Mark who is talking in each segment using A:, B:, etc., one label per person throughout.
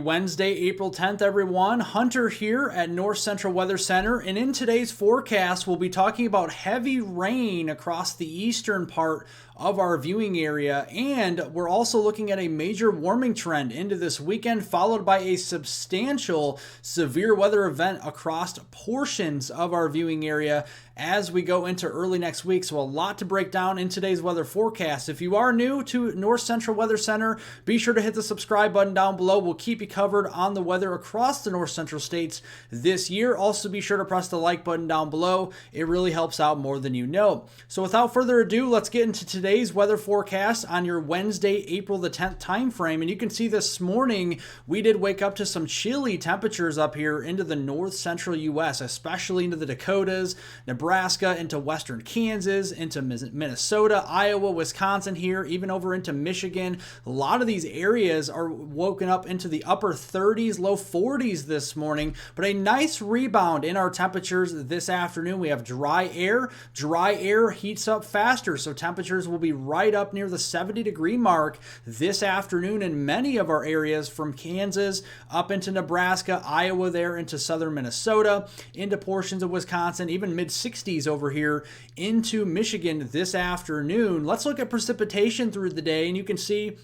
A: Wednesday, April 10th, everyone. Hunter here at North Central Weather Center, and in today's forecast, we'll be talking about heavy rain across the eastern part of our viewing area, and we're also looking at a major warming trend into this weekend, followed by a substantial severe weather event across portions of our viewing area as we go into early next week. So a lot to break down in today's weather forecast. If you are new to North Central Weather Center, be sure to hit the subscribe button down below. We'll keep you covered on the weather across the North Central states this year. Also, be sure to press the like button down below. It really helps out more than you know. So without further ado, let's get into today's weather forecast on your Wednesday, April the 10th time frame. And you can see this morning we did wake up to some chilly temperatures up here into the north central U.S., especially into the Dakotas, Nebraska, into western Kansas, into Minnesota, Iowa, Wisconsin here, even over into Michigan. A lot of these areas are woken up into the upper 30s, low 40s this morning, but a nice rebound in our temperatures this afternoon. We have dry air. Dry air heats up faster, so temperatures will be right up near the 70-degree mark this afternoon in many of our areas, from Kansas up into Nebraska, Iowa there into southern Minnesota, into portions of Wisconsin, even mid-60s over here into Michigan this afternoon. Let's look at precipitation through the day, and you can see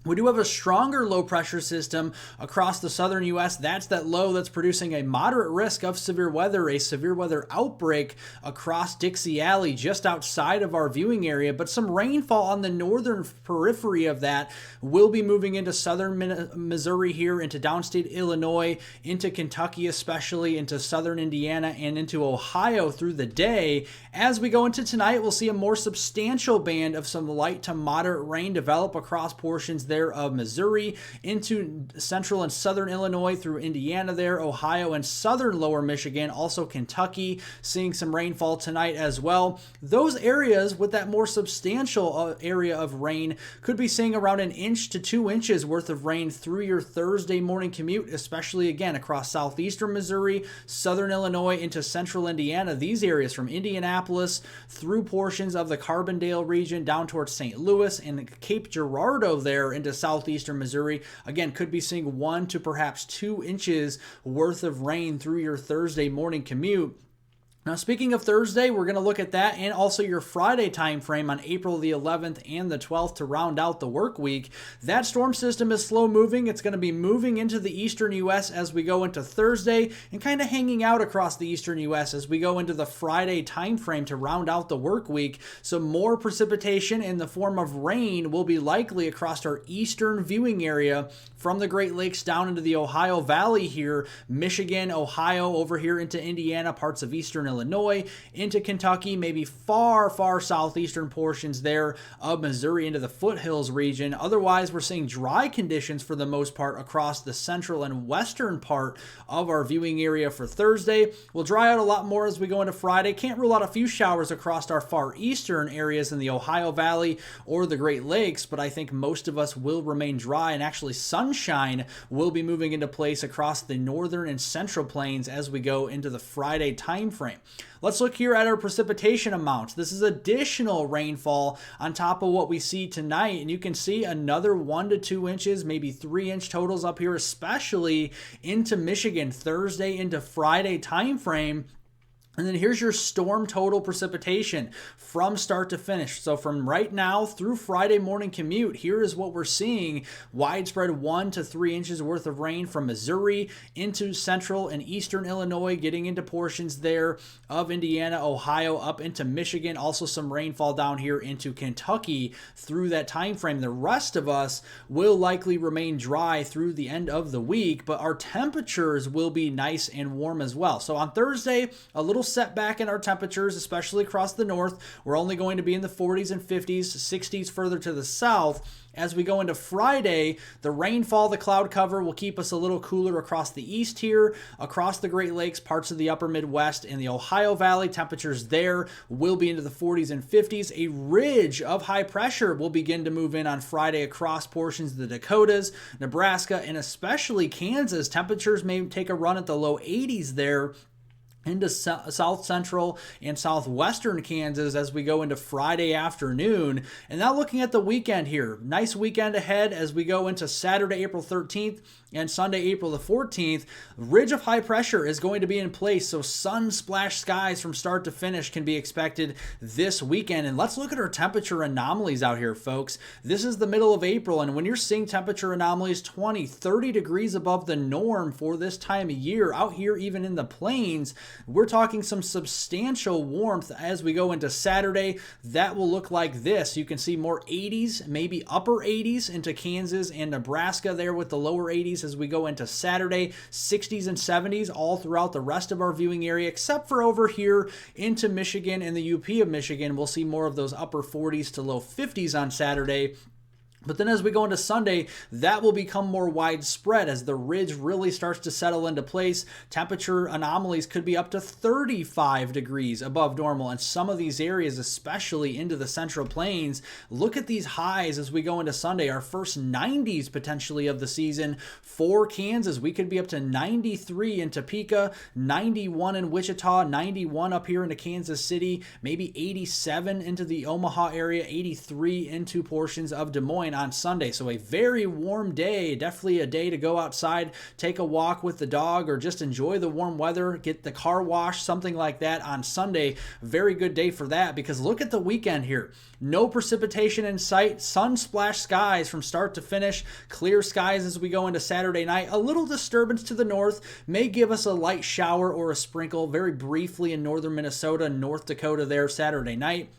A: we do have a stronger low pressure system across the southern U.S. That's that low that's producing a moderate risk of severe weather, a severe weather outbreak across Dixie Alley just outside of our viewing area. But some rainfall on the northern periphery of that will be moving into southern Missouri here, into downstate Illinois, into Kentucky especially, into southern Indiana, and into Ohio through the day. As we go into tonight, we'll see a more substantial band of some light to moderate rain develop across portions there of Missouri into central and southern Illinois through Indiana there, Ohio and southern lower Michigan, also Kentucky, seeing some rainfall tonight as well. Those areas with that more substantial area of rain could be seeing around 1 inch to 2 inches worth of rain through your Thursday morning commute, especially again across southeastern Missouri, southern Illinois into central Indiana. These areas from Indianapolis through portions of the Carbondale region down towards St. Louis and Cape Girardeau there into southeastern Missouri, again, could be seeing 1 to perhaps 2 inches worth of rain through your Thursday morning commute. Now, speaking of Thursday, we're going to look at that and also your Friday time frame on April the 11th and the 12th to round out the work week. That storm system is slow moving. It's going to be moving into the eastern U.S. as we go into Thursday and kind of hanging out across the eastern U.S. as we go into the Friday time frame to round out the work week. So more precipitation in the form of rain will be likely across our eastern viewing area from the Great Lakes down into the Ohio Valley here, Michigan, Ohio, over here into Indiana, parts of eastern Illinois, into Kentucky, maybe far southeastern portions there of Missouri into the foothills region. Otherwise, we're seeing dry conditions for the most part across the central and western part of our viewing area for Thursday. We'll dry out a lot more as we go into Friday. Can't rule out a few showers across our far eastern areas in the Ohio Valley or the Great Lakes, but I think most of us will remain dry, and actually sunshine will be moving into place across the northern and central plains as we go into the Friday time frame. Let's look here at our precipitation amounts. This is additional rainfall on top of what we see tonight, and you can see another 1 to 2 inches, maybe 3 inch totals up here, especially into Michigan Thursday into Friday time frame. And then here's your storm total precipitation from start to finish. So from right now through Friday morning commute, here is what we're seeing. Widespread 1 to 3 inches worth of rain from Missouri into central and eastern Illinois, getting into portions there of Indiana, Ohio, up into Michigan. Also some rainfall down here into Kentucky through that time frame. The rest of us will likely remain dry through the end of the week, but our temperatures will be nice and warm as well. So on Thursday, a little setback in our temperatures, especially across the north. We're only going to be in the 40s and 50s, 60s further to the south. As we go into Friday, the rainfall, the cloud cover will keep us a little cooler across the east here, across the Great Lakes, parts of the upper Midwest, and the Ohio Valley. Temperatures there will be into the 40s and 50s. A ridge of high pressure will begin to move in on Friday across portions of the Dakotas, Nebraska, and especially Kansas. Temperatures may take a run at the low 80s there into south central and southwestern Kansas as we go into Friday afternoon. And now looking at the weekend here, nice weekend ahead as we go into Saturday, April 13th and Sunday, April the 14th. Ridge of high pressure is going to be in place, so sun-splashed skies from start to finish can be expected this weekend. And let's look at our temperature anomalies out here, folks. This is the middle of April, and when you're seeing temperature anomalies 20, 30 degrees above the norm for this time of year, out here even in the plains, we're talking some substantial warmth as we go into Saturday. That will look like this. You can see more 80s, maybe upper 80s into Kansas and Nebraska there with the lower 80s as we go into Saturday, 60s and 70s all throughout the rest of our viewing area, except for over here into Michigan and the UP of Michigan. We'll see more of those upper 40s to low 50s on Saturday. But then as we go into Sunday, that will become more widespread as the ridge really starts to settle into place. Temperature anomalies could be up to 35 degrees above normal in some of these areas, especially into the Central Plains. Look at these highs as we go into Sunday. Our first 90s potentially of the season for Kansas. We could be up to 93 in Topeka, 91 in Wichita, 91 up here into Kansas City, maybe 87 into the Omaha area, 83 into portions of Des Moines on Sunday. So a very warm day, definitely a day to go outside, take a walk with the dog, or just enjoy the warm weather, get the car washed, something like that on Sunday. Very good day for that, because look at the weekend here. No precipitation in sight, sun-splashed skies from start to finish, clear skies as we go into Saturday night. A little disturbance to the north may give us a light shower or a sprinkle very briefly in northern Minnesota, North Dakota there Saturday night.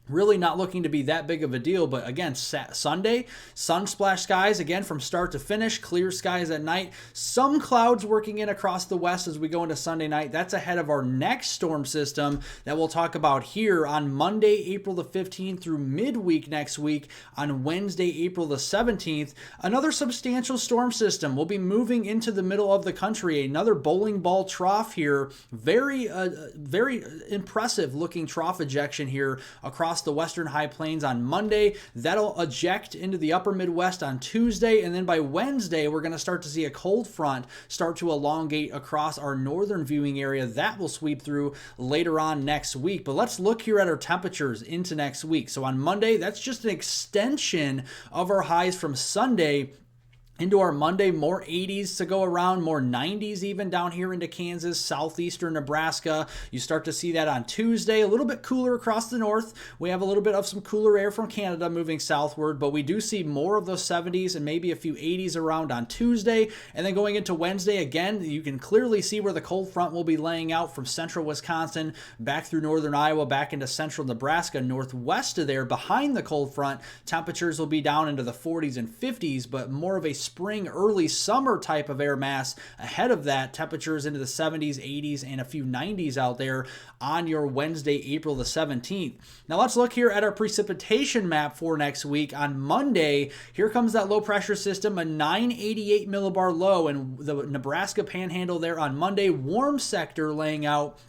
A: Really not looking to be that big of a deal, but again, Sunday, sun-splashed skies again from start to finish, clear skies at night. Some clouds working in across the west as we go into Sunday night. That's ahead of our next storm system that we'll talk about here on Monday, April the 15th through midweek next week. On Wednesday, April the 17th, another substantial storm system will be moving into the middle of the country. Another bowling ball trough here. Very impressive looking trough ejection here across the western high plains on Monday. That'll eject into the upper Midwest on Tuesday, and then by Wednesday we're going to start to see a cold front start to elongate across our northern viewing area. That will sweep through later on next week. But let's look here at our temperatures into next week. So on Monday, that's just an extension of our highs from Sunday into our Monday. More 80s to go around, more 90s even down here into Kansas, southeastern Nebraska. You start to see that on Tuesday. A little bit cooler across the north. We have a little bit of some cooler air from Canada moving southward, but we do see more of those 70s and maybe a few 80s around on Tuesday. And then going into Wednesday, again, you can clearly see where the cold front will be laying out from central Wisconsin back through northern Iowa, back into central Nebraska, northwest of there. Behind the cold front, temperatures will be down into the 40s and 50s, but more of a spring, early summer type of air mass ahead of that. Temperatures into the 70s, 80s, and a few 90s out there on your Wednesday, April the 17th. Now let's look here at our precipitation map for next week. On Monday, here comes that low pressure system, a 988 millibar low, and the Nebraska Panhandle there on Monday. Warm sector laying out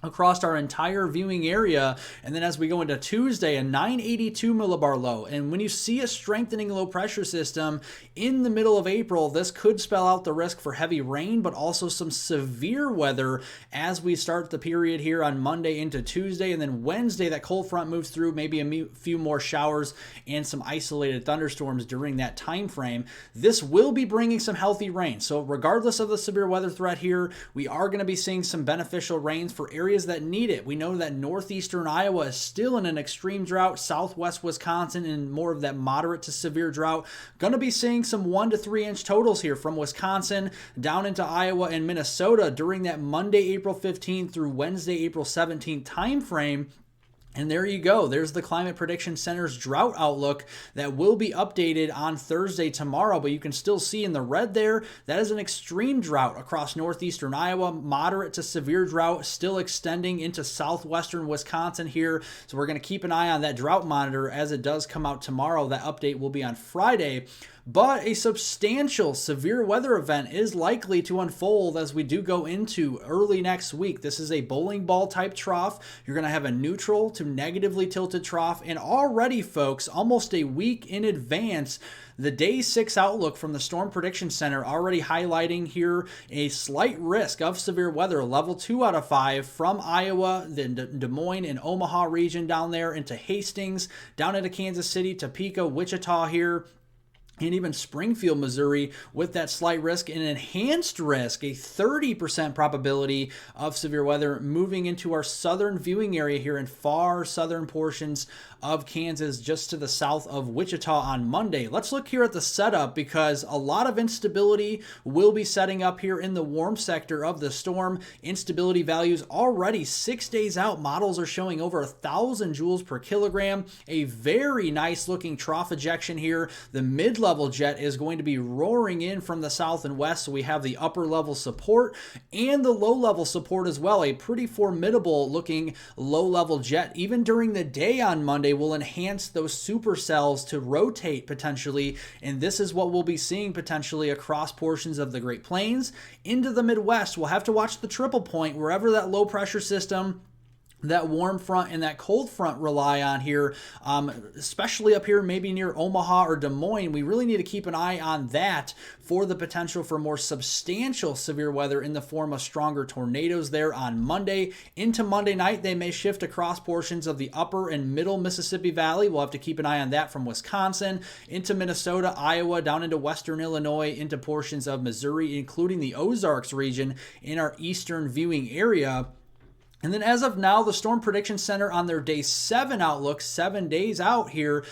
A: across our entire viewing area. And then as we go into Tuesday, a 982 millibar low. And when you see a strengthening low pressure system in the middle of April, this could spell out the risk for heavy rain, but also some severe weather as we start the period here on Monday into Tuesday. And then Wednesday, that cold front moves through, maybe a few more showers and some isolated thunderstorms during that time frame. This will be bringing some healthy rain. So regardless of the severe weather threat here, we are going to be seeing some beneficial rains for areas that need it. We know that northeastern Iowa is still in an extreme drought, southwest Wisconsin in more of that moderate to severe drought. Going to be seeing some 1 to 3 inch totals here from Wisconsin down into Iowa and Minnesota during that Monday, April 15th through Wednesday, April 17th time frame. And there you go. There's the Climate Prediction Center's drought outlook that will be updated on Thursday tomorrow, but you can still see in the red there, that is an extreme drought across northeastern Iowa, moderate to severe drought still extending into southwestern Wisconsin here. So we're going to keep an eye on that drought monitor as it does come out tomorrow. That update will be on Friday. but a substantial severe weather event is likely to unfold as we do go into early next week. This is a bowling ball type trough. You're going to have a neutral to negatively tilted trough, and already, folks, almost a week in advance, the day 6 outlook from the Storm Prediction Center already highlighting here a slight risk of severe weather, level 2 out of 5 from Iowa, the Des Moines and Omaha region down there into Hastings, down into Kansas City, Topeka, Wichita here, and even Springfield, Missouri, with that slight risk, an enhanced risk, a 30% probability of severe weather moving into our southern viewing area here in far southern portions of Kansas, just to the south of Wichita on Monday. Let's look here at the setup, because a lot of instability will be setting up here in the warm sector of the storm. Instability values already 6 days out. Models are showing over 1,000 joules per kilogram. A very nice looking trough ejection here. The mid-level jet is going to be roaring in from the south and west, so we have the upper level support and the low level support as well. A pretty formidable looking low level jet, even during the day on Monday, will enhance those supercells to rotate potentially, and this is what we'll be seeing potentially across portions of the Great Plains into the Midwest. We'll have to watch the triple point wherever that low pressure system, that warm front and that cold front rely on here, especially up here maybe near Omaha or Des Moines. We really need to keep an eye on that for the potential for more substantial severe weather in the form of stronger tornadoes there on Monday. Into Monday night, they may shift across portions of the upper and middle Mississippi Valley. We'll have to keep an eye on that from Wisconsin into Minnesota, Iowa, down into western Illinois, into portions of Missouri, including the Ozarks region in our eastern viewing area. And then as of now, the Storm Prediction Center on their day 7 outlook, 7 days out here,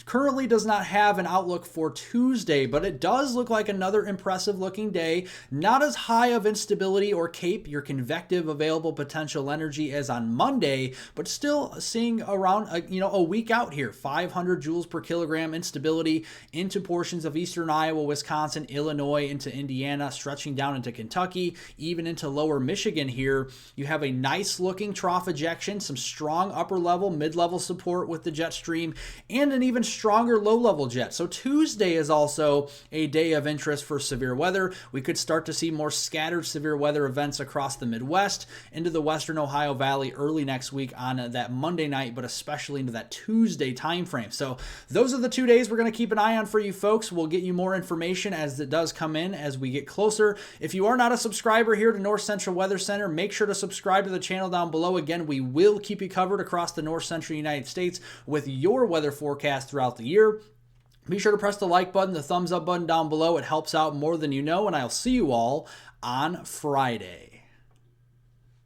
A: currently does not have an outlook for Tuesday, but it does look like another impressive looking day. Not as high of instability or CAPE, your convective available potential energy, as on Monday, but still seeing around a week out here, 500 joules per kilogram instability into portions of eastern Iowa, Wisconsin, Illinois, into Indiana, stretching down into Kentucky, even into lower Michigan here. You have a nice looking trough ejection, some strong upper level, mid-level support with the jet stream, and an even stronger low-level jet. So Tuesday is also a day of interest for severe weather. We could start to see more scattered severe weather events across the Midwest, into the western Ohio Valley early next week on that Monday night, but especially into that Tuesday time frame. So those are the 2 days we're going to keep an eye on for you folks. We'll get you more information as it does come in as we get closer. If you are not a subscriber here to North Central Weather Center, make sure to subscribe to the channel down below. Again, we will keep you covered across the north central United States with your weather forecast throughout the year. Be sure to press the like button, the thumbs up button down below. It helps out more than you know, and I'll see you all on Friday.